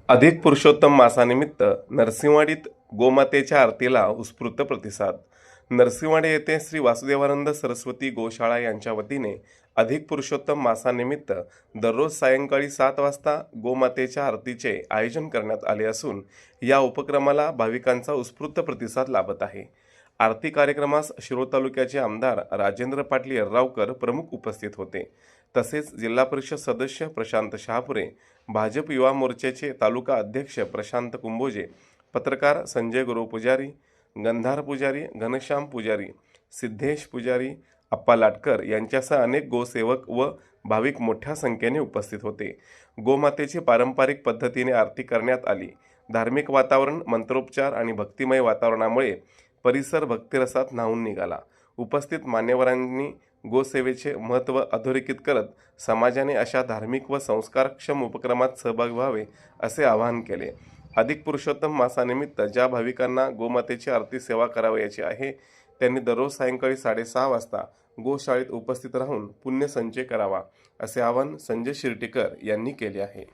अधिक पुरुषोत्तम मासानिमित्त नरसिंहवाडीत गोमातेच्या आरतीला उत्स्फूर्त प्रतिसाद। नरसिंहवाडी येथे श्री वासुदेवानंद सरस्वती गोशाळा यांच्या वतीने अधिक पुरुषोत्तम मासानिमित्त दररोज सायंकाळी 7 वाजता गोमातेच्या आरतीचे आयोजन करण्यात आले असून या उपक्रमाला भाविकांचा उत्स्फूर्त प्रतिसाद लाभत आहे। आरती कार्यक्रमास शिरोळ तालुक्याचे आमदार राजेंद्र पाटील यर्रावकर प्रमुख उपस्थित होते। तसेच जिल्हा परिषद सदस्य प्रशांत शहापुरे, भाजप युवा मोर्चाचे तालुका अध्यक्ष प्रशांत कुंभोजे, पत्रकार संजय गुरु पुजारी, गंधार पुजारी, घनश्याम पुजारी, सिद्धेश पुजारी, अप्पा लाटकर यांच्यासह अनेक गोसेवक व भाविक मोठ्या संख्येने उपस्थित होते। गोमातेची पारंपरिक पद्धतीने आरती करण्यात आली। धार्मिक वातावरण, मंत्रोच्चार आणि भक्तिमय वातावरणामुळे परिसर भक्तिरसात न्हाऊन निघाला। उपस्थित मान्यवरांनी गोसेवेचे महत्त्व अधोरेखित करत समाजाने अशा धार्मिक व संस्कारक्षम उपक्रमात सहभागी व्हावे असे आवाहन केले। अधिक पुरुषोत्तम मासानिमित्त ज्या भाविकांना गोमातेची आरती सेवा करावयाची आहे त्यांनी दररोज सायंकाळी 6:30 वाजता गोशाळेत उपस्थित राहून पुण्यसंचय करावा असे आवाहन संजय शिर्टीकर यांनी केले आहे।